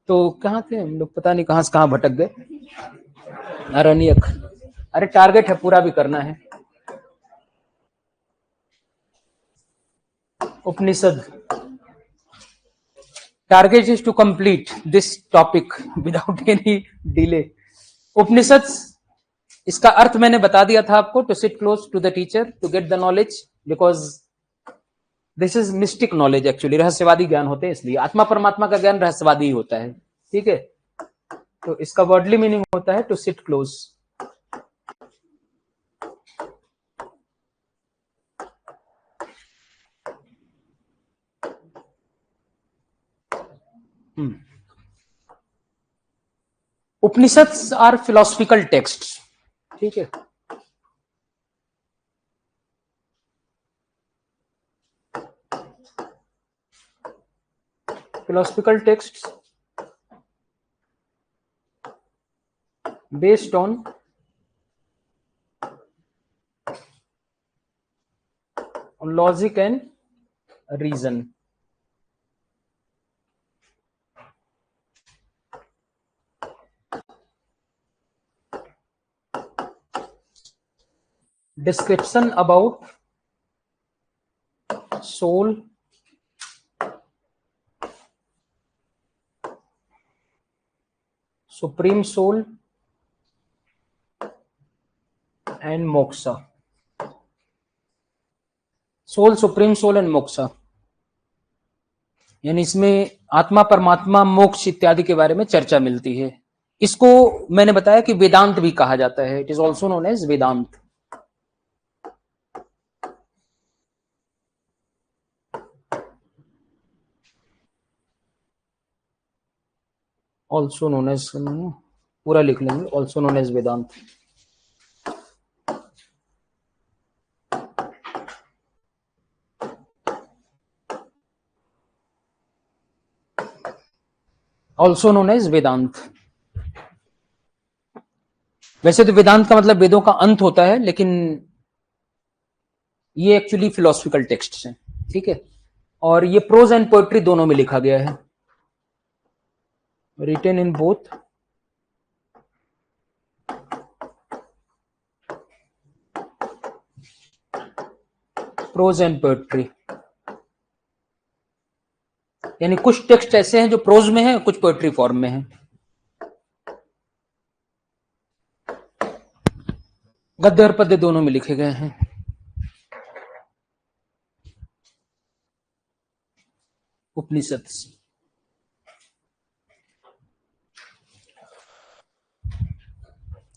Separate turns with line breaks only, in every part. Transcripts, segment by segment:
तो कहाँ थे हम लोग, पता नहीं कहाँ से कहाँ भटक गए। अरण्यक, अरे टारगेट है, पूरा भी करना है। Upanishad, target is to complete this topic without any delay. Upanishad, इसका अर्थ मैंने बता दिया था आपको, to sit close to the teacher to get the knowledge, because this is mystic knowledge, actually रहस्यवादी ज्ञान होते हैं, इसलिए आत्मा परमात्मा का ज्ञान रहस्यवादी ही होता है। ठीक है, तो इसका वर्डली मीनिंग होता है to sit close. Upanishads are philosophical text. ठीक है, philosophical texts based on logic and reason. Description about soul, supreme soul and moksha. Soul, supreme soul and moksha, यानी इसमें आत्मा परमात्मा मोक्ष इत्यादि के बारे में चर्चा मिलती है। इसको मैंने बताया कि वेदांत भी कहा जाता है, it is also known as Vedanta. Also known as, पूरा लिख लेंगे, also known as Vedanta. Also known as Vedanta. वैसे तो वेदांत का मतलब वेदों का अंत होता है, लेकिन ये एक्चुअली फिलोसफिकल टेक्स्ट हैं। ठीक है, और ये प्रोज एंड पोएट्री दोनों में लिखा गया है, written in both prose and poetry. यानी कुछ टेक्स्ट ऐसे हैं जो प्रोज में है, कुछ पोएट्री फॉर्म में है। गद्य और पद्य दोनों में लिखे गए हैं। उपनिषद,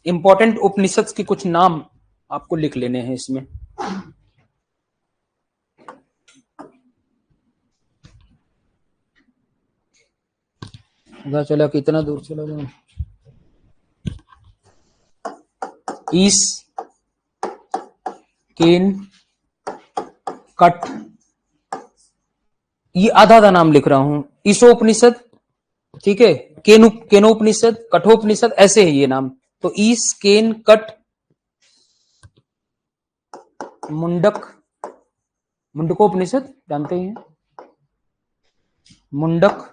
इंपॉर्टेंट उपनिषद के कुछ नाम आपको लिख लेने हैं इसमें। पता चला कितना दूर चला जाऊं। ईस, केन, कट, ये आधा आधा नाम लिख रहा हूं। ईसोपनिषद, ठीक है, केनोपनिषद, कठोपनिषद, ऐसे है ये नाम। तो ईस, केन, कट, मुंडक, मुंडकोपनिषद जानते ही हैं, मुंडक,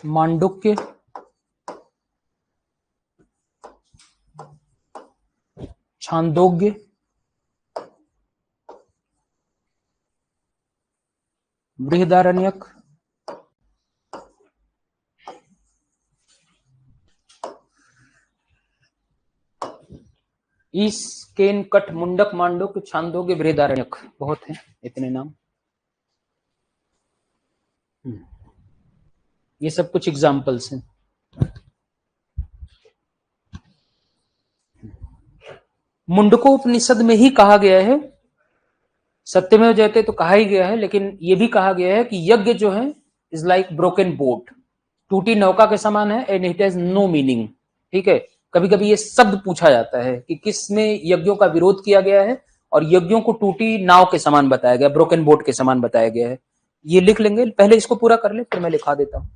मांडुक्य, छांदोग्य, बृहदारण्यक, ईस, केन, कट, मुंडक, मांडुक्य, छांदोग्य, बृहदारण्यक, बहुत है इतने नाम। ये सब कुछ एग्जाम्पल्स हैं। मुंडकोपनिषद में ही कहा गया है, सत्यमेव जयते तो कहा ही गया है, लेकिन यह भी कहा गया है कि यज्ञ जो है इज लाइक ब्रोकन बोट, टूटी नौका के समान है, and it has no meaning. ठीक है, कभी कभी ये शब्द पूछा जाता है कि किसमें यज्ञों का विरोध किया गया है, और यज्ञों को टूटी नाव के समान बताया गया, ब्रोकन बोट के समान बताया गया है। ये लिख लेंगे, पहले इसको पूरा कर ले, फिर मैं लिखा देता हूं।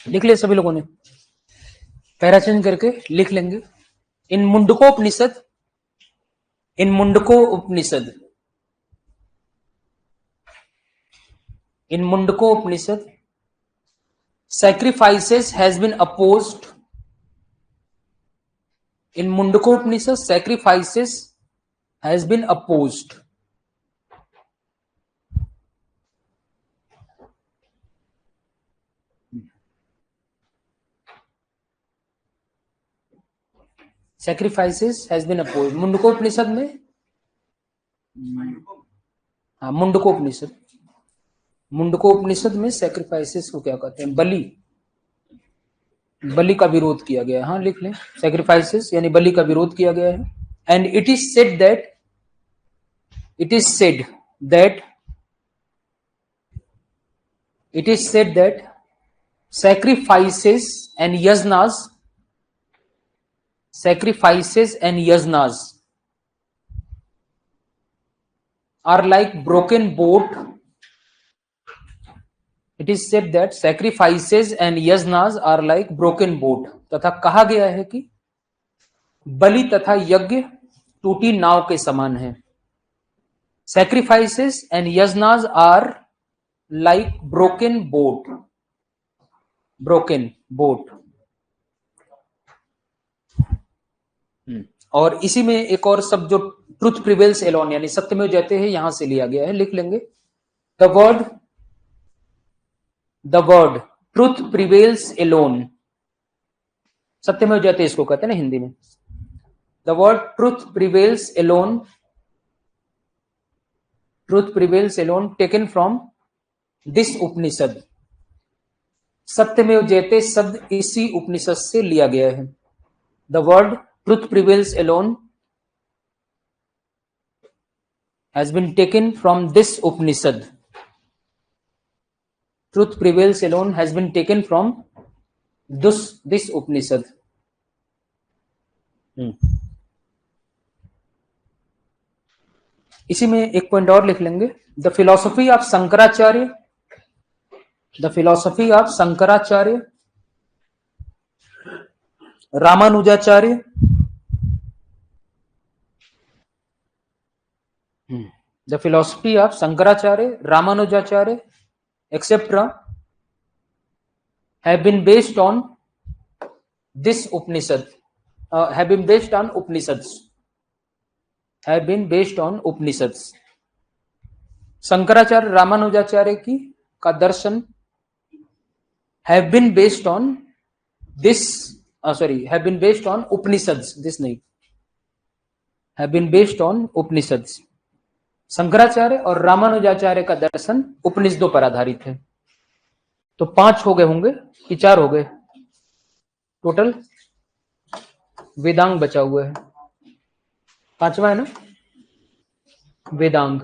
लिख लिया सभी लोगों ने? पैरा चेंज करके लिख लेंगे। इन मुंडकोपनिषद, इन मुंडकोपनिषद, इन Mundakopanishad sacrifices has been opposed. In Mundakopanishad, sacrifices has been opposed. Sacrifices has been opposed. Mundakopanishad में, हाँ मुंडकोपनिषद, मुंडकोपनिषद में सैक्रिफाइसेस को क्या कहते हैं? बलि, बलि का विरोध किया गया है। हाँ लिख लें, सैक्रिफाइसेस यानी बलि का विरोध किया गया है। And it is said that, it is said that, it is said that sacrifices and yajnas, sacrifices and yajnas are like broken boat. It is said that sacrifices and yajnas are like broken boat. तथा कहा गया है कि बलि तथा यज्ञ टूटी नाव के समान है। Sacrifices and yajnas are like broken boat, broken boat. और इसी में एक और शब्द जो ट्रुथ प्रिवेल्स एलोन यानी सत्य में जयते हैं, यहां से लिया गया है, लिख लेंगे। The word truth prevails alone, सत्य में जयते इसको कहते हैं ना हिंदी में। The word truth prevails alone, truth prevails alone taken from this Upanishad. सत्य में जयते शब्द इसी उपनिषद से लिया गया है। The word truth prevails alone has been taken from this Upanishad. Truth prevails alone has been taken from this Upanishad. इसी में एक पॉइंट और लिख लेंगे। The philosophy of Shankaracharya, the philosophy of Shankaracharya, Ramanujacharya, the philosophy of Shankaracharya, Ramanujacharya, etc. have been based on this Upanishad, have been based on Upanishads, have been based on Upanishads. Shankaracharya Ramanujacharya की का दर्शन have been based on this, have been based on Upanishads, this नहीं, have been based on Upanishads. Shankaracharya और रामानुजाचार्य का दर्शन उपनिषदों पर आधारित है। तो 5 हो गए होंगे कि 4 हो गए टोटल? वेदांग बचा हुआ है, 5वां है ना वेदांग।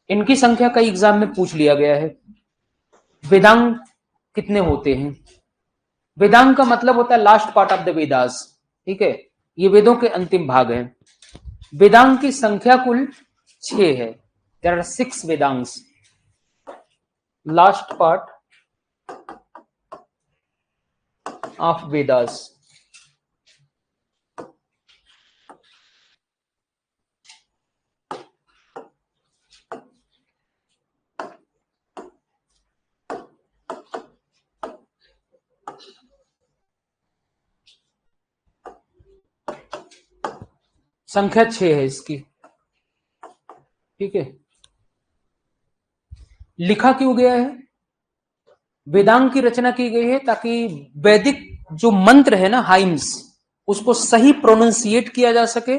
इनकी संख्या कई एग्जाम में पूछ लिया गया है। वेदांग कितने होते हैं? वेदांग का मतलब होता है last part of the Vedas, ठीक है, ये वेदों के अंतिम भाग हैं। वेदांग की संख्या कुल 6 है। There are 6 Vedangs. Last part of Vedas. संख्या 6 है इसकी, ठीक है। लिखा क्यों गया है? वेदांग की रचना की गई है ताकि वैदिक जो मंत्र है ना, हाइम्स, उसको सही प्रोनाउंसिएट किया जा सके,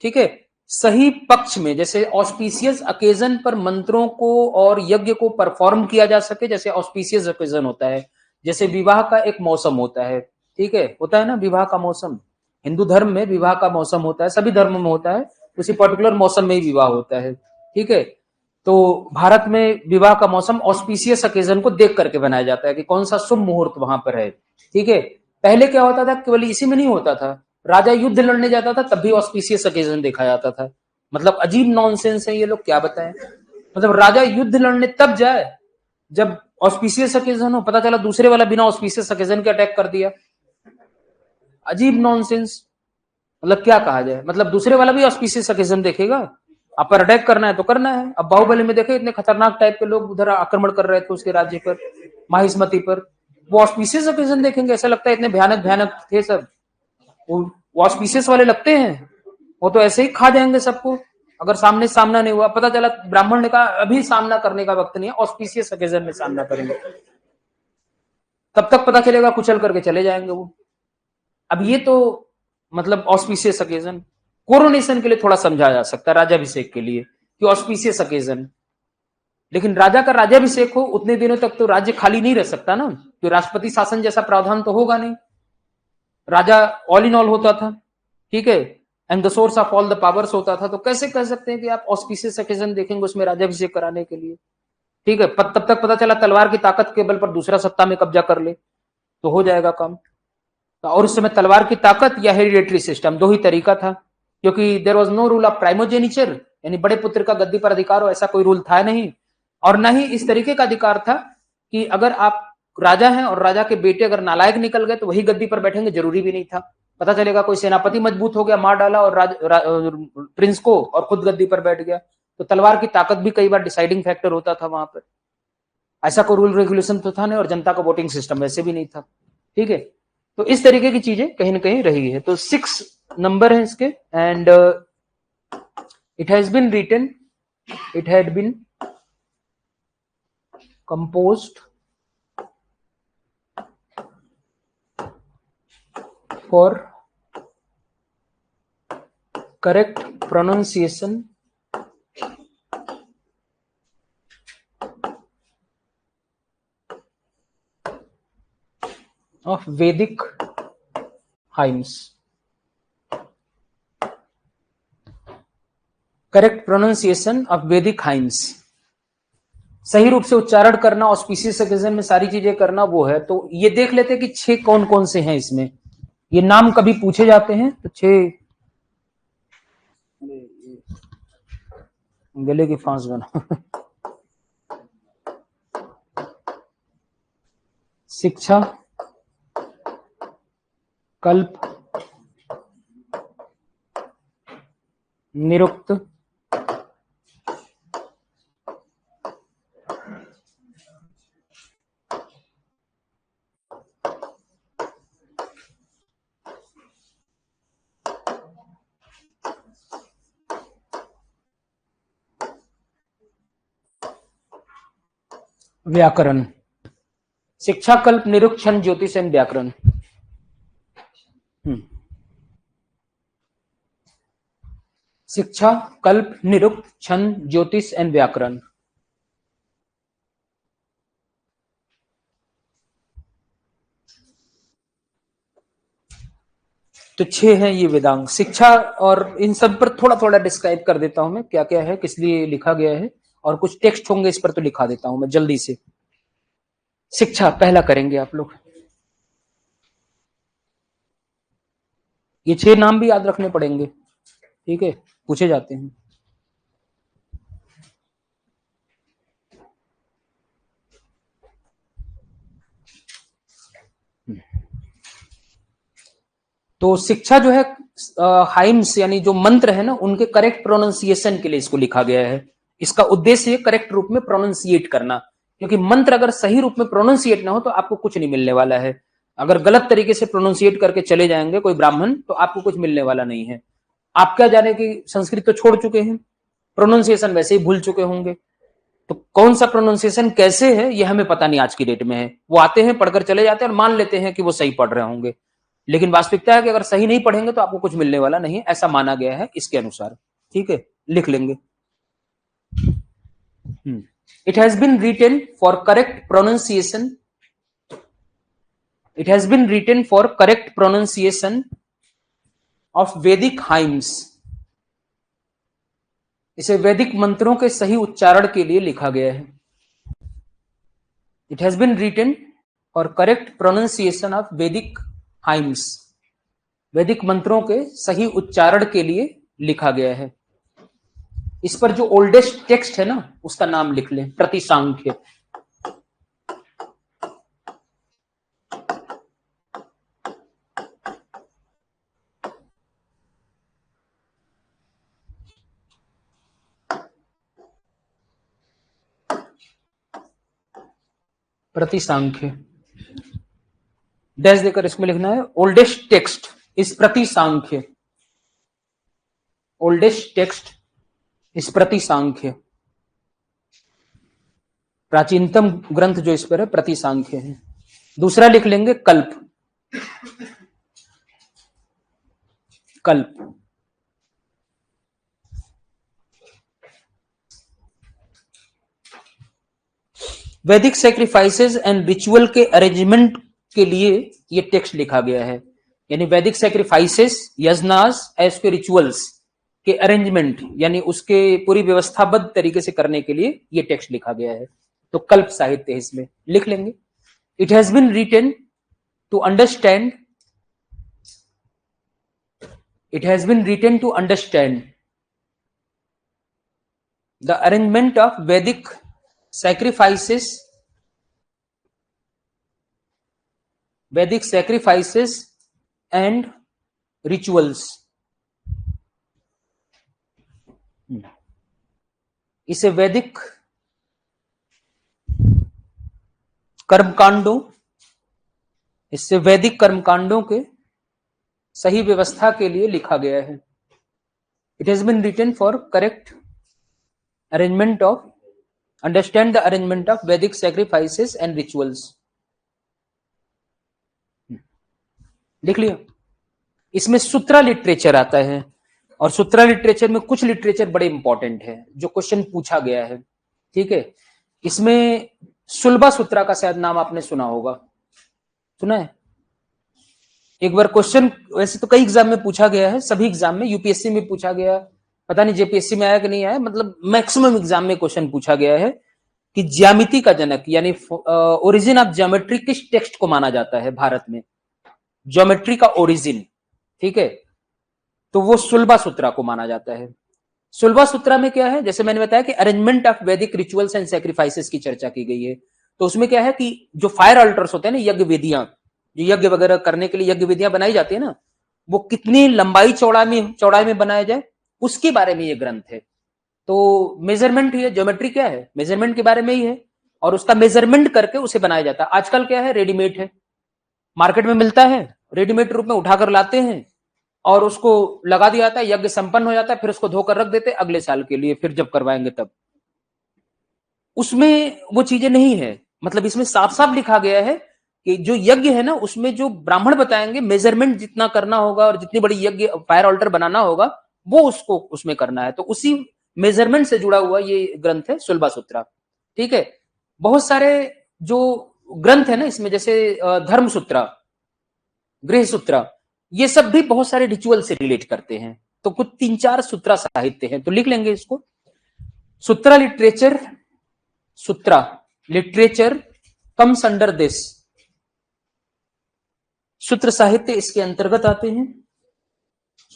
ठीक है, सही पक्ष में, जैसे ऑस्पिशियस ओकेजन पर मंत्रों को और यज्ञ को परफॉर्म किया जा सके। जैसे ऑस्पिशियस ओकेजन होता है, जैसे विवाह का एक मौसम होता है, ठीक है, होता है ना विवाह का मौसम। हिंदू धर्म में विवाह का मौसम होता है, सभी धर्मों में होता है, उसी पर्टिकुलर मौसम में ही विवाह होता है, ठीक है। तो भारत में विवाह का मौसम ऑस्पिशियस ओकेजन को देख करके बनाया जाता है कि कौन सा शुभ मुहूर्त वहां पर है, ठीक है। पहले क्या होता था, केवल इसी में नहीं होता था, राजा युद्ध लड़ने जाता था तब भी ऑस्पिशियस ओकेजन देखा जाता था। मतलब अजीब नॉनसेंस है ये लोग, क्या बताएं। मतलब राजा युद्ध लड़ने तब जाए जब ऑस्पिशियस ओकेजन हो, पता चला दूसरे वाला बिना ऑस्पिशियस ओकेजन के अटैक कर दिया, अजीब नॉनसेंस। मतलब क्या कहा जाए, मतलब दूसरे वाला भी ऑस्पिशियस ओकेजन देखेगा, आप पर अटैक करना है तो करना है। अब बाहुबली में देखे इतने खतरनाक टाइप के लोग उधर आक्रमण कर रहे थे उसके राज्य पर, माहिष्मती पर, वो ऑस्पिशियस ओकेजन देखेंगे? ऐसा लगता है इतने भयानक भयानक थे सब, वो ऑस्पिशियस वाले लगते हैं, वो तो ऐसे ही खा जाएंगे सबको अगर सामने सामना नहीं हुआ। पता चला ब्राह्मण ने कहा अभी सामना करने का वक्त नहीं है, ऑस्पिशियस ओकेजन में सामना करेंगे, तब तक पता चलेगा कुचल करके चले जाएंगे वो। अब ये तो मतलब ऑस्पिशियस ओकेजन, कोरोनेशन के लिए थोड़ा समझा जा सकता है, राजाभिषेक के लिए कि ऑस्पिशियस ओकेजन, लेकिन राजा का राज्याभिषेक हो उतने दिनों तक तो राज्य खाली नहीं रह सकता ना, तो राष्ट्रपति शासन जैसा प्रावधान तो होगा नहीं, राजा ऑल इन ऑल होता था, ठीक है, and the source of all the powers होता था, तो कैसे कह सकते हैं कि आप ऑस्पिशियस ओकेजन देखेंगे उसमें राज्याभिषेक कराने के लिए, ठीक है। तब तक पता चला तलवार की ताकत के बल पर दूसरा सत्ता में कब्जा कर ले तो हो जाएगा काम। और उस समय तलवार की ताकत या हेरिडेटरी सिस्टम, दो ही तरीका था, क्योंकि there was no rule of primogeniture, यानी बड़े पुत्र का गद्दी पर अधिकार हो, ऐसा कोई रूल था नहीं, और न ही इस तरीके का अधिकार था कि अगर आप राजा हैं और राजा के बेटे अगर नालायक निकल गए तो वही गद्दी पर बैठेंगे, जरूरी भी नहीं था। पता चलेगा कोई सेनापति मजबूत हो गया, मार डाला और प्रिंस को, और खुद गद्दी पर बैठ गया, तो तलवार की ताकत भी कई बार डिसाइडिंग फैक्टर होता था वहां पर। ऐसा कोई रूल रेगुलेशन तो था नहीं, और जनता का वोटिंग सिस्टम वैसे भी नहीं था, ठीक है। तो इस तरीके की चीजें कहीं ना कहीं रही है। तो 6 नंबर है इसके, and it has been written, it had been composed for correct pronunciation of Vedic hymns. Correct pronunciation of Vedic hymns. सही रूप से उच्चारण करना, ऑस्पिशियस ओकेजन में सारी चीजें करना, वो है। तो ये देख लेते हैं कि 6 कौन कौन से हैं इसमें, ये नाम कभी पूछे जाते हैं तो 6 गले की फांस बना शिक्षा, कल्प, निरुक्त, व्याकरण। शिक्षा, कल्प, निरुक्षण, ज्योतिष एंड व्याकरण। शिक्षा, कल्प, निरुक्त, छंद, ज्योतिष एंड व्याकरण। तो 6 हैं ये वेदांग। शिक्षा और इन सब पर थोड़ा थोड़ा डिस्क्राइब कर देता हूं मैं, क्या क्या है, किस लिए लिखा गया है, और कुछ टेक्स्ट होंगे इस पर तो लिखा देता हूं मैं जल्दी से। शिक्षा पहला करेंगे आप लोग, ये 6 नाम भी याद रखने पड़ेंगे, ठीक है, पूछे जाते हैं। तो शिक्षा जो है हाइम्स यानी जो मंत्र है ना, उनके करेक्ट प्रोनाउंसिएशन के लिए इसको लिखा गया है। इसका उद्देश्य करेक्ट रूप में प्रोनाउंसिएट करना, क्योंकि मंत्र अगर सही रूप में प्रोनाउंसिएट ना हो तो आपको कुछ नहीं मिलने वाला है। अगर गलत तरीके से प्रोनाउंसिएट करके चले जाएंगे कोई ब्राह्मण, तो आपको कुछ मिलने वाला नहीं है। आप क्या जाने कि संस्कृत तो छोड़ चुके हैं, प्रोनाउंसिएशन वैसे ही भूल चुके होंगे, तो कौन सा प्रोनाउंसिएशन कैसे है ये हमें पता नहीं आज की डेट में है। वो आते हैं, पढ़कर चले जाते हैं और मान लेते हैं कि वो सही पढ़ रहे होंगे, लेकिन वास्तविकता है कि अगर सही नहीं पढ़ेंगे तो आपको कुछ मिलने वाला नहीं, ऐसा माना गया है इसके अनुसार, ठीक है, लिख लेंगे। It has been written for correct pronunciation, it has been written for correct pronunciation of Vedic hymns, इसे वैदिक मंत्रों के सही उच्चारण के लिए लिखा गया है। It has been written for correct pronunciation of Vedic hymns, वैदिक मंत्रों के सही उच्चारण के लिए लिखा गया है। इस पर जो ओल्डेस्ट टेक्स्ट है ना उसका नाम लिख लें, प्रतिसांख्य। प्रतिसांख्य, डैश देकर इसमें लिखना है ओल्डेस्ट टेक्स्ट इस प्रतिसांख्य, ओल्डेस्ट टेक्स्ट इस प्रतिसांख्य, प्राचीनतम ग्रंथ जो इस पर है प्रतिसांख्य है। दूसरा लिख लेंगे कल्प, कल्प, वैदिक सैक्रिफाइसेस एंड रिचुअल के अरेंजमेंट के लिए ये टेक्स्ट लिखा गया है, यानी वैदिक सैक्रिफाइसेस यज्ञास एज के रिचुअल्स के अरेंजमेंट यानी उसके पूरी व्यवस्थाबद्ध तरीके से करने के लिए ये टेक्स्ट लिखा गया है। तो कल्प साहित्य है, इसमें लिख लेंगे it has been written to understand, it has been written to understand the arrangement of Vedic sacrifices, Vedic sacrifices and rituals, इसे वैदिक कर्मकांडों, इससे वैदिक कर्मकांडों के सही व्यवस्था के लिए लिखा गया है। It has been written for correct arrangement of, understand the arrangement of Vedic sacrifices and rituals. लिख लिया। इसमें सूत्रा लिटरेचर आता है और सूत्रा लिटरेचर में कुछ लिटरेचर बड़े इंपॉर्टेंट है जो क्वेश्चन पूछा गया है, ठीक है। इसमें सुलभा सूत्रा का शायद नाम आपने सुना होगा, सुना है? एक बार क्वेश्चन वैसे तो कई एग्जाम में पूछा गया है, सभी एग्जाम में, यूपीएससी में पूछा गया, पता नहीं जेपीएससी में आया कि नहीं आया, मतलब मैक्सिमम एग्जाम में क्वेश्चन पूछा गया है कि ज्यामिति का जनक यानी ओरिजिन ऑफ ज्योमेट्री किस टेक्स्ट को माना जाता है भारत में, ज्योमेट्री का ओरिजिन, ठीक है। तो वो सुलभा सूत्रा को माना जाता है। सुलभा सूत्रा में क्या है, जैसे मैंने बताया कि अरेंजमेंट ऑफ वैदिक रिचुअल्स एंड सैक्रिफाइसेस की चर्चा की गई है। तो उसमें क्या है कि जो फायर अल्टर्स होते हैं ना, यज्ञ वेदियां, जो यज्ञ वगैरह करने के लिए यज्ञ वेदियां बनाई जाती है ना, वो कितनी लंबाई चौड़ाई में बनाया जाए उसके बारे में ये ग्रंथ है। तो मेजरमेंट ही है, ज्योमेट्री क्या है, मेजरमेंट के बारे में ही है, और उसका मेजरमेंट करके उसे बनाया जाता है। आजकल क्या है, रेडीमेड है, मार्केट में मिलता है, रेडीमेड रूप में उठाकर लाते हैं और उसको लगा दिया जाता है, यज्ञ संपन्न हो जाता है, फिर उसको धोकर रख देते अगले साल के लिए, फिर जब करवाएंगे तब। उसमें वो चीजें नहीं है, मतलब इसमें साफ साफ लिखा गया है कि जो यज्ञ है ना, उसमें जो ब्राह्मण बताएंगे मेजरमेंट जितना करना होगा और जितनी बड़ी यज्ञ फायर ऑल्टर बनाना होगा वो उसको उसमें करना है। तो उसी मेजरमेंट से जुड़ा हुआ ये ग्रंथ है सुलभा सूत्रा, ठीक है। बहुत सारे जो ग्रंथ है ना इसमें, जैसे धर्म सूत्रा, गृह सूत्रा, ये सब भी बहुत सारे रिचुअल से रिलेट करते हैं। तो कुछ 3-4 सूत्रा साहित्य हैं, तो लिख लेंगे इसको। Sutra literature, sutra literature comes under this, सूत्र साहित्य इसके अंतर्गत आते हैं।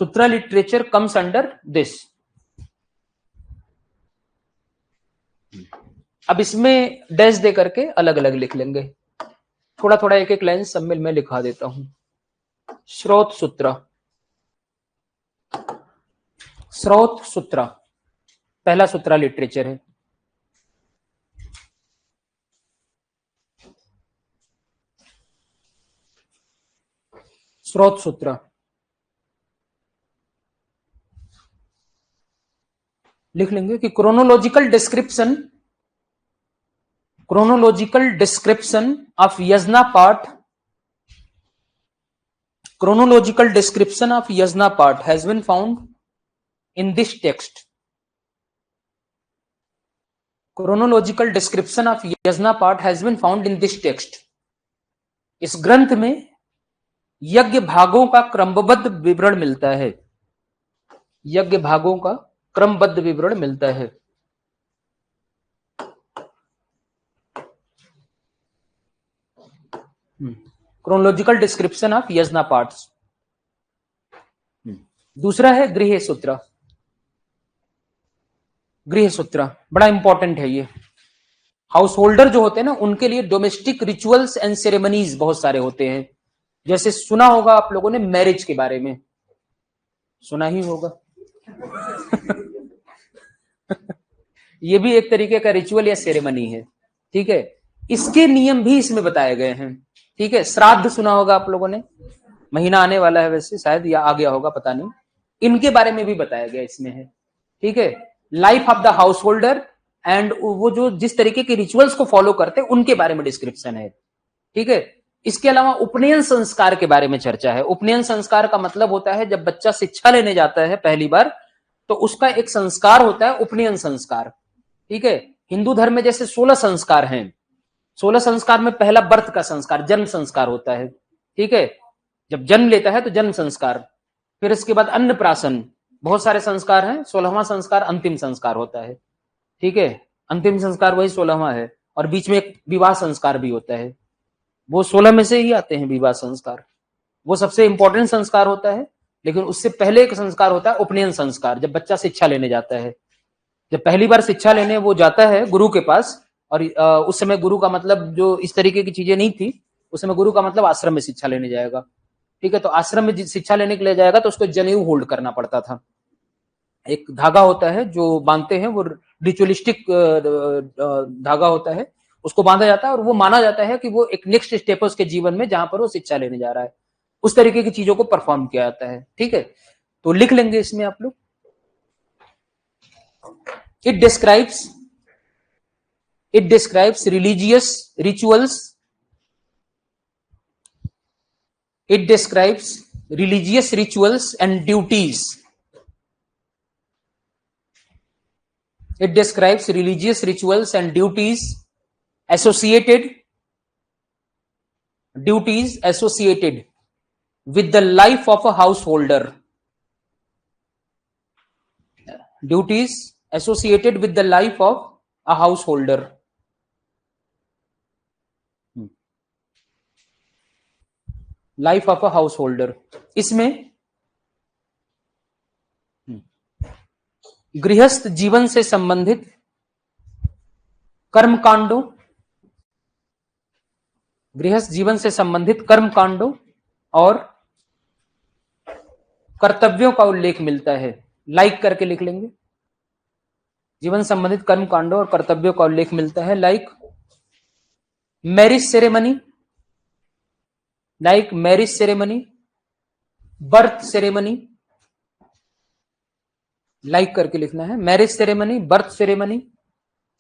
Sutra literature comes under this. अब इसमें डैश दे करके अलग अलग लिख लेंगे, थोड़ा थोड़ा एक एक लाइन सब में मैं लिखा देता हूं। स्रोत सूत्रा, स्रोत सूत्रा पहला सूत्रा लिटरेचर है। स्रोत सूत्रा लिख लेंगे कि chronological description, chronological description of यज्ञ पाठ, chronological description of yajna part has been found in this text. Chronological description of yajna part has been found in this text. इस ग्रंथ में यज्ञ भागों का क्रमबद्ध विवरण मिलता है, यज्ञ भागों का क्रमबद्ध विवरण मिलता है। क्रोनोलॉजिकल डिस्क्रिप्शन ऑफ यज्ञ पार्ट्स। दूसरा है गृह सूत्र, गृह सूत्र बड़ा इंपॉर्टेंट है ये। हाउस होल्डर जो होते हैं ना, उनके लिए डोमेस्टिक रिचुअल्स एंड सेरेमनीज बहुत सारे होते हैं। जैसे सुना होगा आप लोगों ने मैरिज के बारे में, सुना ही होगा ये भी एक तरीके का रिचुअल या सेरेमनी है, ठीक है। इसके नियम भी इसमें बताए गए हैं। ठीक है, श्राद्ध सुना होगा आप लोगों ने, महीना आने वाला है वैसे शायद, या आ गया होगा पता नहीं, इनके बारे में भी बताया गया इसमें है। ठीक है, life of the house holder and वो जो जिस तरीके के रिचुअल्स को फॉलो करते हैं उनके बारे में डिस्क्रिप्शन है। ठीक है, इसके अलावा उपनयन संस्कार के बारे में चर्चा है। उपनयन संस्कार का मतलब होता है जब बच्चा शिक्षा लेने जाता है पहली बार, तो उसका एक संस्कार होता है उपनयन संस्कार। ठीक है, हिंदू धर्म में जैसे 16 संस्कार हैं, 16 संस्कार में पहला बर्थ का संस्कार, जन्म संस्कार होता है। ठीक है, जब जन्म लेता है तो जन्म संस्कार, फिर इसके बाद अन्नप्राशन, बहुत सारे संस्कार हैं, 16वां संस्कार अंतिम संस्कार होता है। ठीक है, अंतिम संस्कार वही 16वां है, और बीच में एक विवाह संस्कार भी होता है, वो 16 में से ही आते हैं विवाह संस्कार, वो सबसे इंपॉर्टेंट संस्कार होता है। लेकिन उससे पहले एक संस्कार होता है उपनयन संस्कार, जब बच्चा शिक्षा लेने जाता है, जब पहली बार शिक्षा लेने वो जाता है गुरु के पास, और उस समय गुरु का मतलब जो इस तरीके की चीजें नहीं थी, उस समय गुरु का मतलब आश्रम में शिक्षा लेने जाएगा। ठीक है, तो आश्रम में शिक्षा लेने के लिए जाएगा तो उसको जनेऊ होल्ड करना पड़ता था, एक धागा होता है जो बांधते हैं, वो रिचुअलिस्टिक धागा होता है, उसको बांधा जाता है और वो माना जाता है कि वो एक नेक्स्ट स्टेप है उसके जीवन में जहां पर वो शिक्षा लेने जा रहा है, उस तरीके की चीजों को परफॉर्म किया जाता है। ठीक है, तो लिख लेंगे इसमें आप लोग। It describes religious rituals, it describes religious rituals and duties. It describes religious rituals and associated associated with the life of a householder. Duties associated with the life of a householder. Life of a house holder, इसमें गृहस्थ जीवन से संबंधित कर्मकांडों, गृहस्थ जीवन से संबंधित कर्मकांडों और कर्तव्यों का उल्लेख मिलता है। लाइक करके लिख लेंगे, जीवन संबंधित कर्मकांडों और कर्तव्यों का उल्लेख मिलता है। Like marriage ceremony, birth ceremony, like करके लिखना है, मैरिज सेरेमनी, बर्थ सेरेमनी,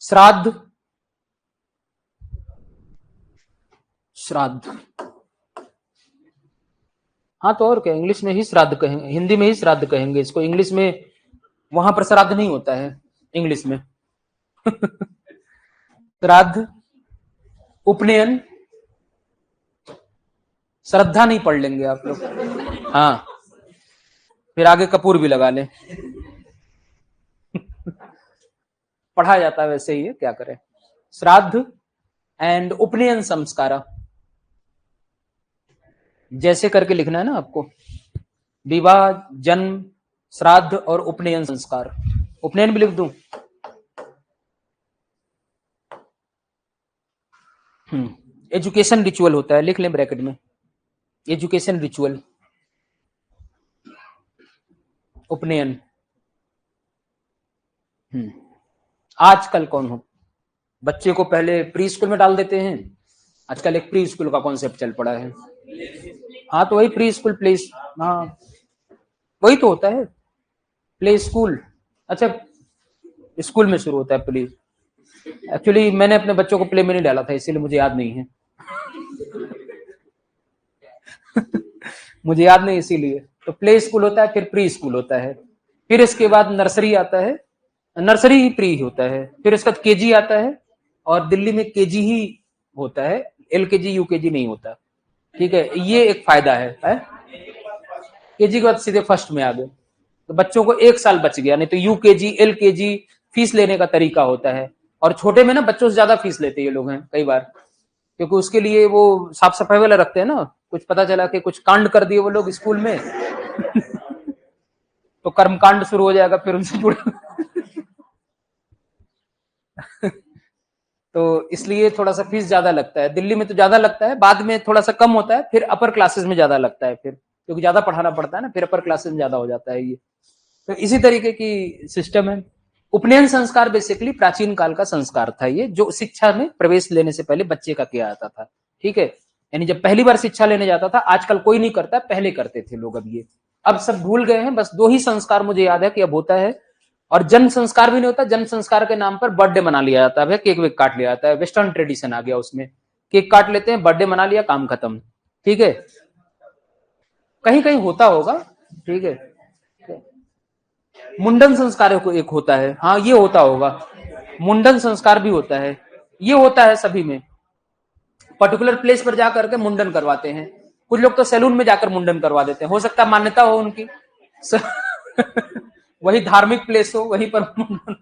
श्राद्ध, हाँ तो और क्या, इंग्लिश में ही श्राद्ध कहेंगे, हिंदी में ही श्राद्ध कहेंगे इसको, इंग्लिश में वहां पर श्राद्ध नहीं होता है इंग्लिश में। श्राद्ध, उपनयन, श्रद्धा नहीं पढ़ लेंगे आप लोग, हाँ फिर आगे कपूर भी लगा ले। पढ़ा जाता है वैसे ही है, क्या करें। श्राद्ध एंड उपनयन संस्कार, जैसे करके लिखना है ना आपको, विवाह, जन्म, श्राद्ध और उपनयन संस्कार। उपनयन भी लिख दूं, एजुकेशन रिचुअल होता है, लिख लें ब्रैकेट में, एजुकेशन रिचुअल, उपनयन। आजकल कौन हो, बच्चे को पहले प्री स्कूल में डाल देते हैं, आजकल एक प्री स्कूल का कॉन्सेप्ट चल पड़ा है। हाँ तो वही प्री स्कूल, प्ले, हाँ वही तो होता है, प्ले स्कूल। अच्छा, स्कूल में शुरू होता है प्ले। एक्चुअली मैंने अपने बच्चों को प्ले में नहीं डाला था, इसीलिए मुझे याद नहीं है। मुझे याद नहीं इसीलिए, तो प्ले स्कूल होता है, फिर प्री स्कूल होता है, फिर इसके बाद नर्सरी आता है, नर्सरी ही प्री होता है, फिर इसका केजी आता है, और दिल्ली में केजी ही होता है, एलकेजी यूकेजी नहीं होता। ठीक है, ये एक फायदा है, केजी के बाद सीधे फर्स्ट में आ गए, तो बच्चों को एक साल बच गया, नहीं तो यूकेजी एलकेजी फीस लेने का तरीका होता है, और छोटे में ना बच्चों से ज्यादा फीस लेते ये लोग हैं कई बार, क्योंकि उसके लिए वो साफ सफाई वाला रखते हैं ना, कुछ पता चला कि कुछ कांड कर दिए वो लोग स्कूल में तो कर्मकांड शुरू हो जाएगा फिर उनसे जुड़ा। तो इसलिए थोड़ा सा फीस ज्यादा लगता है, दिल्ली में तो ज्यादा लगता है, बाद में थोड़ा सा कम होता है, फिर अपर क्लासेस में ज्यादा लगता है, फिर क्योंकि ज्यादा पढ़ाना पड़ता है ना, फिर अपर क्लासेस में ज्यादा हो जाता है ये। तो इसी तरीके की सिस्टम है। उपनयन संस्कार बेसिकली प्राचीन काल का संस्कार था, ये जो शिक्षा में प्रवेश लेने से पहले बच्चे का किया जाता था। ठीक है, यानी जब पहली बार शिक्षा लेने जाता था, आजकल कोई नहीं करता, पहले करते थे लोग। अब सब भूल गए हैं। बस 2 ही संस्कार मुझे याद है कि अब होता है, और जन्म संस्कार भी नहीं होता। जन्म संस्कार के नाम पर बर्थडे मना लिया जाता है, केक वेक काट लिया जाता है, वेस्टर्न ट्रेडिशन आ गया उसमें, केक काट लेते हैं, बर्थडे मना लिया, काम खत्म। ठीक है, कहीं कहीं होता होगा। ठीक है, मुंडन संस्कार एक होता है, हाँ ये होता होगा, मुंडन संस्कार भी होता है, ये होता है सभी में। पर्टिकुलर प्लेस पर जाकर के मुंडन करवाते हैं। कुछ लोग तो सैलून में जाकर मुंडन करवा देते हैं, हो सकता है मान्यता हो उनकी वही धार्मिक प्लेस हो, वहीं पर मुंडन।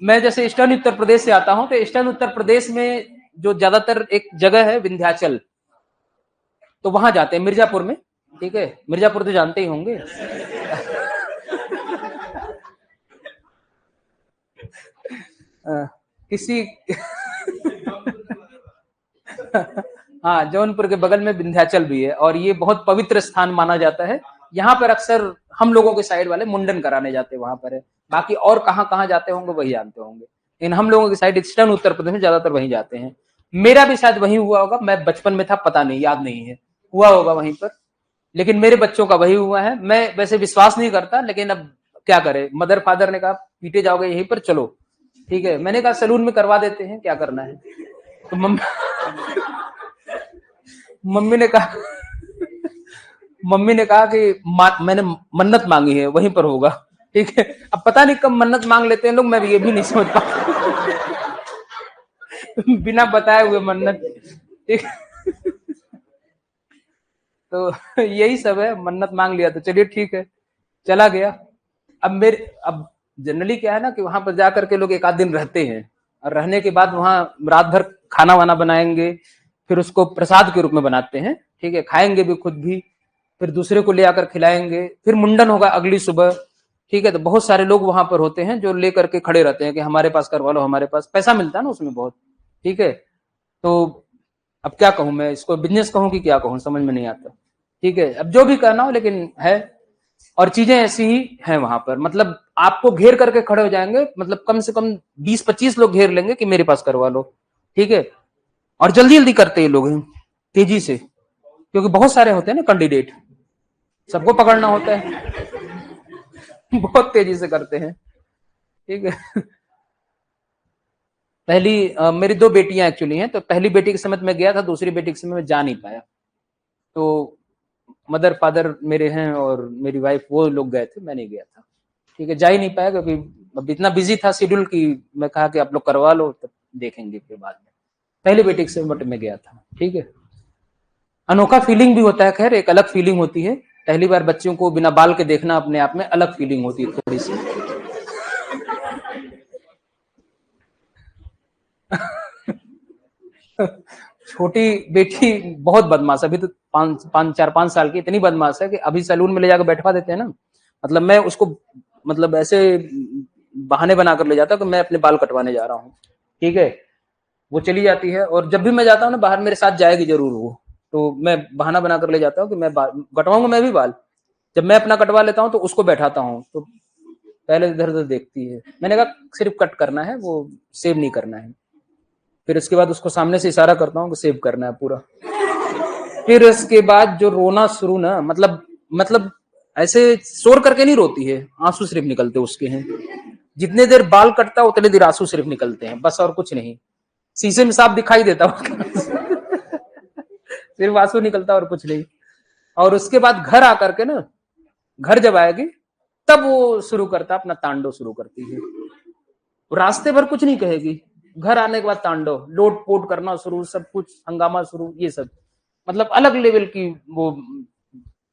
मैं जैसे ईस्टर्न उत्तर प्रदेश से आता हूं, तो ईस्टर्न उत्तर प्रदेश में जो ज्यादातर एक जगह है विंध्याचल, तो वहां जाते हैं, मिर्जापुर में। ठीक है, मिर्जापुर तो जानते ही होंगे किसी हाँ, जौनपुर के बगल में विंध्याचल भी है, और ये बहुत पवित्र स्थान माना जाता है। यहाँ पर अक्सर हम लोगों के साइड वाले मुंडन कराने जाते हैं, वहां पर है। बाकी और कहाँ कहाँ जाते होंगे वही जानते होंगे, लेकिन हम लोगों की साइड ईस्टर्न उत्तर प्रदेश में ज्यादातर वहीं जाते हैं। मेरा भी शायद वहीं हुआ होगा, मैं बचपन में था, पता नहीं, याद नहीं है, हुआ होगा वहीं पर, लेकिन मेरे बच्चों का वही हुआ है। मैं वैसे विश्वास नहीं करता, लेकिन अब क्या करे, मदर फादर ने कहा पीटे जाओगे यहीं पर, चलो ठीक है। मैंने कहा सैलून में करवा देते हैं, क्या करना है। तो मम्मी ने कहा कि मैंने मन्नत मांगी है, वहीं पर होगा। ठीक है, अब पता नहीं कब मन्नत मांग लेते हैं लोग, मैं ये भी नहीं समझ पाता बिना बताए हुए मन्नत। ठीक, तो यही सब है, मन्नत मांग लिया तो चलिए ठीक है, चला गया। अब जनरली क्या है ना कि वहां पर जाकर के लोग एक आध दिन रहते हैं, और रहने के बाद वहां रात भर खाना वाना बनाएंगे, फिर उसको प्रसाद के रूप में बनाते हैं। ठीक है, खाएंगे भी खुद भी, फिर दूसरे को ले आकर खिलाएंगे, फिर मुंडन होगा अगली सुबह। ठीक है, तो बहुत सारे लोग वहां पर होते हैं जो लेकर के खड़े रहते हैं कि हमारे पास करवा लो, हमारे पास पैसा मिलता है ना उसमें बहुत। ठीक है, तो अब क्या कहूं मैं, इसको बिजनेस कहूं कि क्या कहूं, समझ में नहीं आता। ठीक है, अब जो भी कहना हो, लेकिन है, और चीजें ऐसी ही हैं वहां पर। मतलब आपको घेर करके खड़े हो जाएंगे, मतलब कम से कम 20-25 लोग घेर लेंगे कि मेरे पास करवा लो। ठीक है, और जल्दी जल्दी करते हैं लोग, तेजी से, क्योंकि बहुत सारे होते हैं ना कैंडिडेट, सबको पकड़ना होता है बहुत तेजी से करते हैं। ठीक है, मेरी 2 बेटियां एक्चुअली हैं, तो पहली बेटी के समय मैं गया था, दूसरी बेटी के समय मैं जा नहीं पाया। तो मदर फादर मेरे हैं और मेरी वाइफ, वो लोग गए थे, मैं नहीं गया था। ठीक है, जा ही नहीं पाया क्योंकि अब इतना बिजी था शेड्यूल की, मैं कहा कि आप लोग करवा लो, तब देखेंगे फिर बाद में। पहली बेटी के समय में गया था। ठीक है, अनोखा फीलिंग भी होता है, खैर एक अलग फीलिंग होती है। पहली बार बच्चों को बिना बाल के देखना अपने आप में अलग फीलिंग होती है थोड़ी सी छोटी बेटी बहुत बदमाश, अभी तो 4-5 साल की, इतनी बदमाश है कि अभी सैलून में ले जाकर बैठवा देते हैं ना, मतलब मैं उसको, मतलब ऐसे बहाने बनाकर ले जाता हूँ कि मैं अपने बाल कटवाने जा रहा हूँ। ठीक है, वो चली जाती है, और जब भी मैं जाता हूँ ना बाहर, मेरे साथ जाएगी जरूर वो, तो मैं बहाना बनाकर ले जाता हूँ कि मैं कटवाऊंगा मैं भी बाल। जब मैं अपना कटवा लेता हूँ तो उसको बैठाता हूँ, तो पहले इधर उधर देखती है। मैंने कहा सिर्फ कट करना है, वो सेव नहीं करना है। फिर इसके बाद उसको सामने से इशारा करता हूँ कि सेव करना है पूरा। फिर इसके बाद जो रोना शुरू ना, मतलब ऐसे शोर करके नहीं रोती है, आंसू सिर्फ निकलते उसके हैं। जितने देर बाल कटता उतने देर आंसू सिर्फ निकलते हैं, बस और कुछ नहीं। शीशे में साफ दिखाई देता सिर्फ आंसू निकलता और कुछ नहीं। और उसके बाद घर आकर के ना, घर जब आएगी तब वो शुरू करता, अपना तांडव शुरू करती है। रास्ते भर कुछ नहीं कहेगी, घर आने के बाद तांडव, लोट पोट करना शुरू, सब कुछ हंगामा शुरू, ये सब मतलब अलग लेवल की वो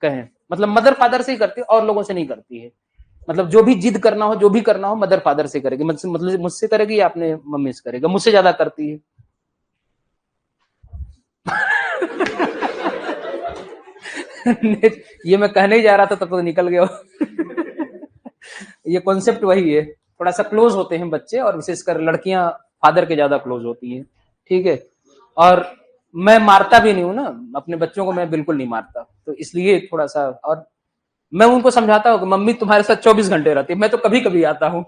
कहें, मतलब मदर फादर से ही करती है, और लोगों से नहीं करती है। मतलब जो भी जिद करना हो, जो भी करना हो, मदर फादर से करेगी, मतलब मुझसे करेगी या अपने मम्मी से करेगा, मुझसे ज्यादा करती है ये मैं कहने ही जा रहा था तब तो निकल गया ये कॉन्सेप्ट वही है, थोड़ा सा क्लोज होते हैं बच्चे, और विशेषकर लड़कियां फादर के ज्यादा क्लोज होती हैं। ठीक है, और मैं मारता भी नहीं हूं ना अपने बच्चों को, मैं बिल्कुल नहीं मारता, तो इसलिए थोड़ा सा। और मैं उनको समझाता हूँ कि मम्मी तुम्हारे साथ 24 घंटे रहती है, मैं तो कभी कभी आता हूँ।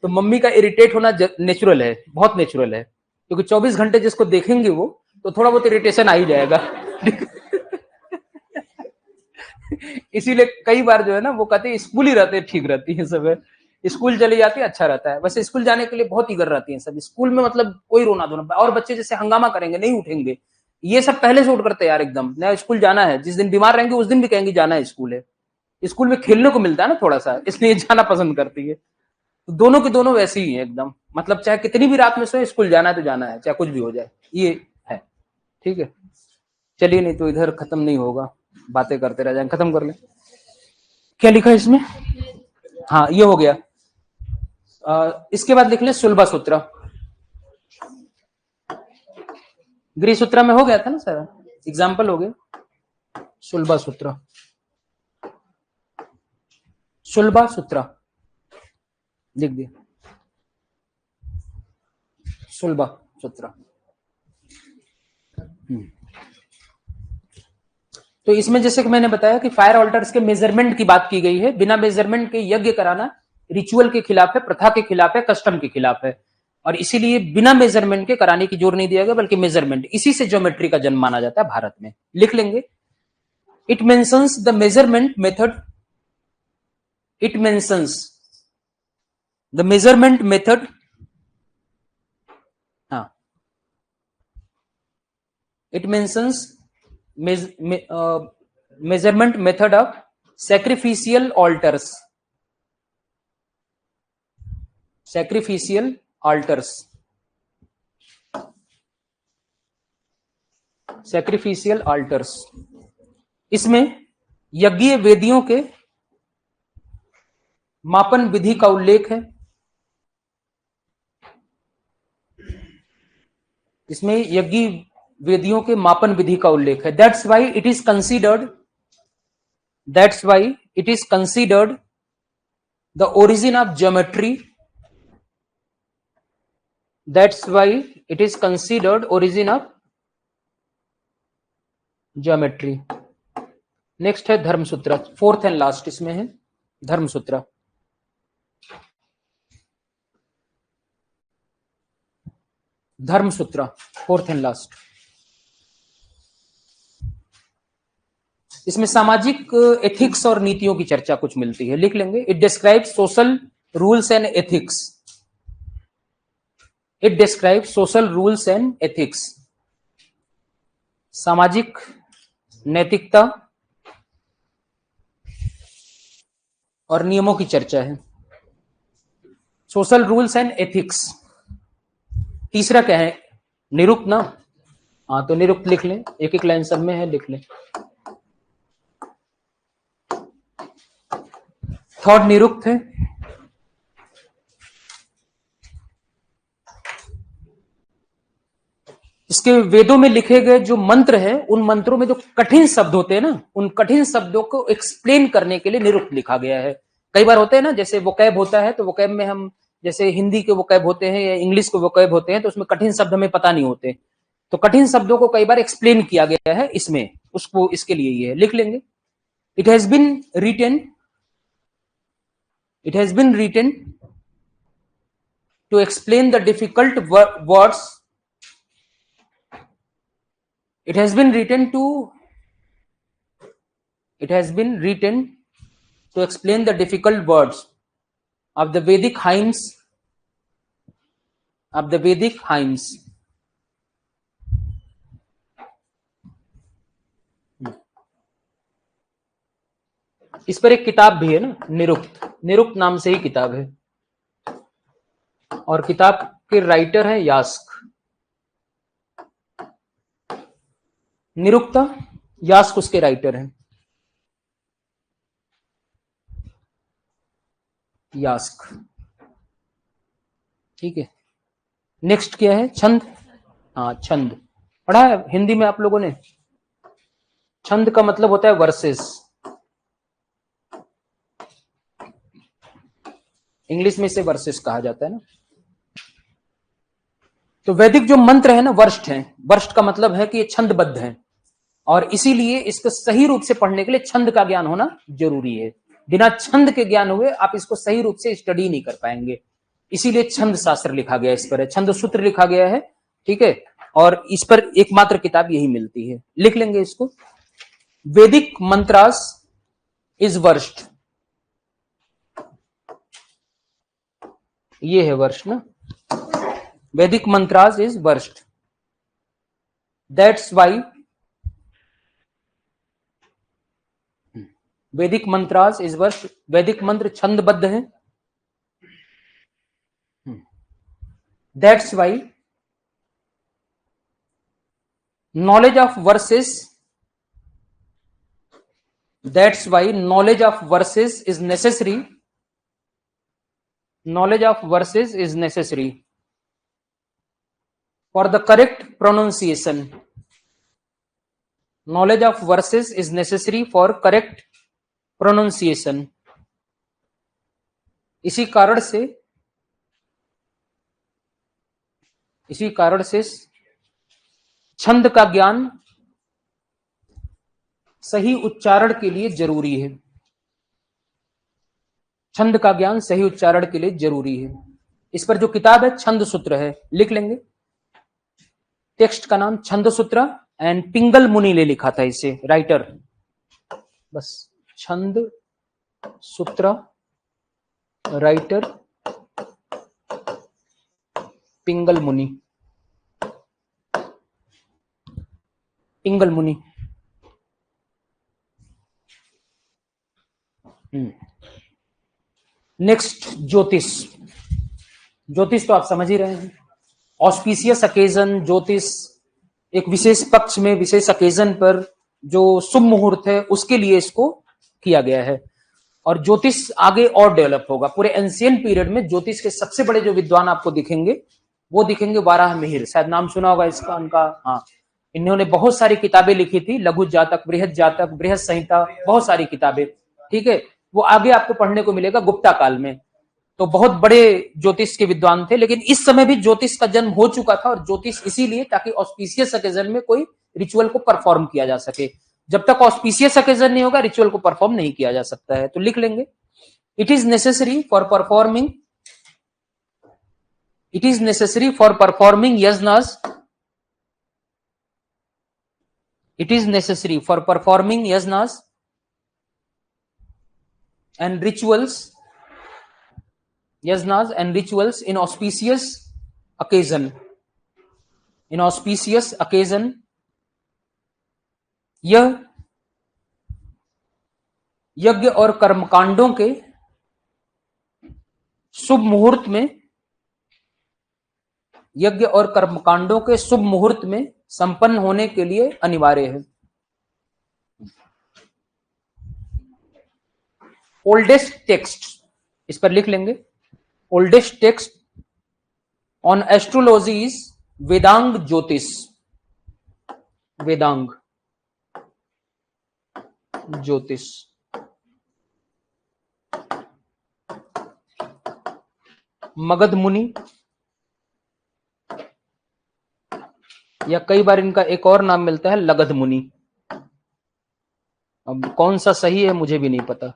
तो मम्मी का इरिटेट होना नेचुरल है, बहुत नेचुरल है, क्योंकि 24 घंटे जिसको देखेंगे वो, तो थोड़ा बहुत इरिटेशन आ ही जाएगा। इसीलिए कई बार जो है ना वो कहते हैं स्कूल ही रहते ठीक रहती है सब है, स्कूल चली जाती है अच्छा रहता है। वैसे स्कूल जाने के लिए बहुत ईगर रहती है सब, स्कूल में मतलब कोई रोना धोना, और बच्चे जैसे हंगामा करेंगे नहीं उठेंगे, ये सब पहले से उठ कर तैयार एकदम, नया स्कूल जाना है, जिस दिन बीमार रहेंगे उस दिन भी कहेंगे जाना है स्कूल है। स्कूल में खेलने को मिलता है ना थोड़ा सा, इसलिए जाना पसंद करती है। तो दोनों के दोनों वैसे ही है एकदम, मतलब चाहे कितनी भी रात में सोए स्कूल जाना है तो जाना है, चाहे कुछ भी हो जाए, ये है। ठीक है, चलिए, नहीं तो इधर खत्म नहीं होगा, बातें करते रह जाएंगे, खत्म कर ले। क्या लिखा है इसमें? हाँ, ये हो गया। इसके बाद लिख ले सुलभा सूत्र। गृह सूत्र में हो गया था ना सर, एग्जाम्पल हो गया। सुलभा सूत्र, सुलभा सूत्र लिख दिया, सुलभा सूत्र। तो इसमें जैसे कि मैंने बताया कि फायर ऑल्टर्स के मेजरमेंट की बात की गई है, बिना मेजरमेंट के यज्ञ कराना रिचुअल के खिलाफ है, प्रथा के खिलाफ है, कस्टम के खिलाफ है, और इसीलिए बिना मेजरमेंट के कराने की जोर नहीं दिया गया, बल्कि मेजरमेंट, इसी से ज्योमेट्री का जन्म माना जाता है भारत में। लिख लेंगे, it mentions the measurement method, it mentions the measurement method, हाँ, it mentions measurement method of sacrificial altars, sacrificial altars, sacrificial altars। इसमें यज्ञीय वेदियों के मापन विधि का उल्लेख है, इसमें यज्ञीय वेदियों के मापन विधि का उल्लेख है। That's why it is considered, that's why it is considered the origin of geometry, that's why it is considered origin of geometry. Next है धर्मसूत्र, फोर्थ एंड लास्ट इसमें है धर्मसूत्र। धर्मसूत्र फोर्थ एंड लास्ट, इसमें सामाजिक एथिक्स और नीतियों की चर्चा कुछ मिलती है, लिख लेंगे। It describe social rules and ethics, it describe social rules and ethics, सामाजिक नैतिकता और नियमों की चर्चा है, सोशल रूल्स एंड एथिक्स। तीसरा क्या है? निरुक्त ना, हाँ, तो निरुक्त लिख लें, एक एक लाइन सब में है, लिख लें। थर्ड निरुक्त है, इसके वेदों में लिखे गए जो मंत्र हैं, उन मंत्रों में जो कठिन शब्द होते हैं ना, उन कठिन शब्दों को एक्सप्लेन करने के लिए निरुक्त लिखा गया है। कई बार होते हैं ना, जैसे वोकैब होता है, तो वोकैब में हम जैसे हिंदी के वोकैब होते हैं या इंग्लिश के वोकैब होते हैं, तो उसमें कठिन शब्द हमें पता नहीं होते, तो कठिन शब्दों को कई बार एक्सप्लेन किया गया है इसमें, उसको इसके लिए ये है, लिख लेंगे। It has been written, it has been written to explain the difficult words, it has been written to, it has been written to explain the difficult words of the Vedic hymns, of the Vedic hymns। इस पर एक किताब भी है ना, निरुक्त, निरुक्त नाम से ही किताब है, और किताब के राइटर है यास्क, निरुक्त यास्क उसके राइटर हैं, यास्क। ठीक है, नेक्स्ट क्या है? छंद। हाँ, छंद पढ़ा है हिंदी में आप लोगों ने? छंद का मतलब होता है वर्सेस, इंग्लिश में इसे वर्सेस कहा जाता है ना। तो वैदिक जो मंत्र है ना, वर्ष्ट है, वर्ष्ट का मतलब है कि ये छंदबद्ध है, और इसीलिए इसको सही रूप से पढ़ने के लिए छंद का ज्ञान होना जरूरी है। बिना छंद के ज्ञान हुए आप इसको सही रूप से स्टडी नहीं कर पाएंगे। इसीलिए छंद शास्त्र लिखा गया है, इस पर छंद सूत्र लिखा गया है, ठीक है। और इस पर एकमात्र किताब यही मिलती है, लिख लेंगे इसको। वैदिक मंत्रास इज वर्स्ट, ये है वर्ष ना, वैदिक mantras is worst, that's why वैदिक मंत्रास इज वर्स्ट। वैदिक मंत्र छंदबद्ध है, that's why knowledge of verses, that's why knowledge of verses is necessary, knowledge of verses is necessary for the correct pronunciation, knowledge of verses is necessary for correct pronunciation। इसी कारण से छंद का ज्ञान सही उच्चारण के लिए जरूरी है, छंद का ज्ञान सही उच्चारण के लिए जरूरी है। इस पर जो किताब है छंद सूत्र है, लिख लेंगे। टेक्स्ट का नाम छंद सूत्र एंड पिंगल मुनि ने लिखा था इसे, राइटर, बस छंद सूत्र, राइटर पिंगल मुनि, पिंगल मुनि। नेक्स्ट ज्योतिष। ज्योतिष तो आप समझ ही रहे हैं, ऑस्पिशियस अकेजन, ज्योतिष एक विशेष पक्ष में विशेष अकेजन पर जो शुभ मुहूर्त है उसके लिए इसको किया गया है। और ज्योतिष आगे और डेवलप होगा। पूरे एंशिएंट पीरियड में ज्योतिष के सबसे बड़े जो विद्वान आपको दिखेंगे वो दिखेंगे वाराह मिहिर, शायद नाम सुना होगा इसका, उनका, हाँ, इन्होंने बहुत सारी किताबें लिखी थी, लघु जातक, बृहद संहिता, बहुत सारी किताबें, ठीक है। वो आगे आपको पढ़ने को मिलेगा गुप्ता काल में। तो बहुत बड़े ज्योतिष के विद्वान थे, लेकिन इस समय भी ज्योतिष का जन्म हो चुका था। और ज्योतिष इसीलिए ताकि ऑस्पिशियस ओकेजन में कोई रिचुअल को परफॉर्म किया जा सके। जब तक ऑस्पिशियस ओकेजन नहीं होगा रिचुअल को परफॉर्म नहीं किया जा सकता है। तो लिख लेंगे, it is necessary for performing yajnas, it is necessary for performing yajnas and rituals in auspicious occasion, यह यज्ञ और कर्मकांडों के शुभ मुहूर्त में संपन्न होने के लिए अनिवार्य है। ओल्डेस्ट टेक्स्ट, इस पर लिख लेंगे, oldest text on astrology is Vedang ज्योतिष, वेदांग ज्योतिष। मगध मुनि, या कई बार इनका एक और नाम मिलता है लगध मुनि। अब कौन सा सही है मुझे भी नहीं पता,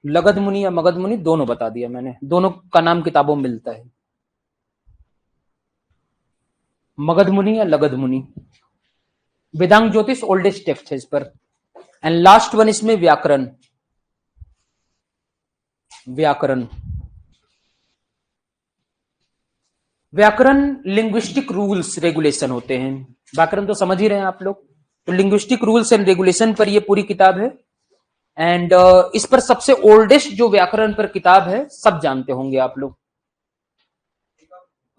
लगध मुनि या मगध मुनि दोनों बता दिया मैंने, दोनों का नाम किताबों में मिलता है, मगध मुनि या लगध मुनि। वेदांग ज्योतिष ओल्डेस्ट टेक्स्ट है इस पर। एंड लास्ट वन इसमें व्याकरण, व्याकरण लिंग्विस्टिक रूल्स रेगुलेशन होते हैं। व्याकरण तो समझ ही रहे हैं आप लोग, तो लिंग्विस्टिक रूल्स एंड रेगुलेशन पर ये पूरी किताब है। एंड इस पर सबसे ओल्डेस्ट जो व्याकरण पर किताब है सब जानते होंगे आप लोग,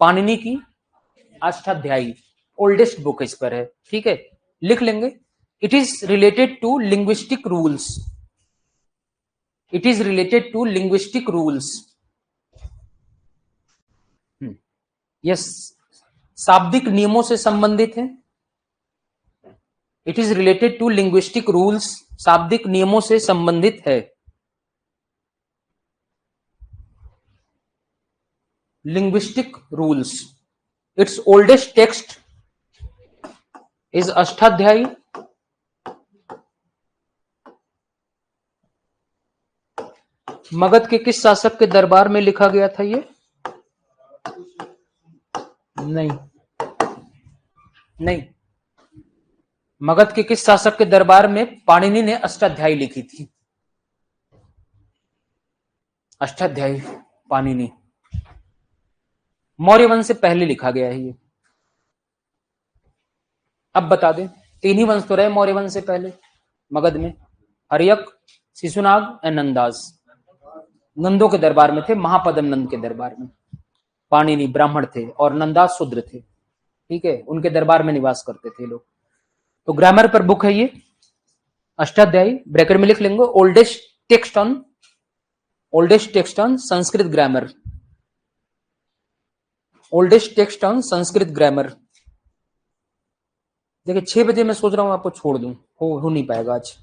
पाणिनि की अष्टाध्यायी, ओल्डेस्ट बुक इस पर है, ठीक है। लिख लेंगे, it is related to linguistic rules, यह शाब्दिक नियमों से संबंधित है। It is related to linguistic rules, शाब्दिक नियमों से संबंधित है। Linguistic rules, its oldest text is Ashtadhyayi Magadh के किस शासक के दरबार में लिखा गया था ये? नहीं नहीं, मगध के किस शासक के दरबार में पाणिनि ने अष्टाध्यायी लिखी थी? अष्टाध्यायी पाणिनि मौर्य वंश से पहले लिखा गया है ये। अब बता दें, तीन ही वंश तो रहे मौर्य वंश से पहले मगध में, हर्यक, शिशुनाग और नंदास। नंदों के दरबार में थे, महापदम नंद के दरबार में। पाणिनि ब्राह्मण थे और नंदास शूद्र थे, ठीक है, उनके दरबार में निवास करते थे लोग। तो ग्रामर पर बुक है ये अष्टाध्यायी, ब्रैकेट में लिख लेंगे oldest text on Sanskrit grammar, oldest text on Sanskrit grammar. देखिए 6 बजे मैं सोच रहा हूं आपको छोड़ दूं, हो नहीं पाएगा आज।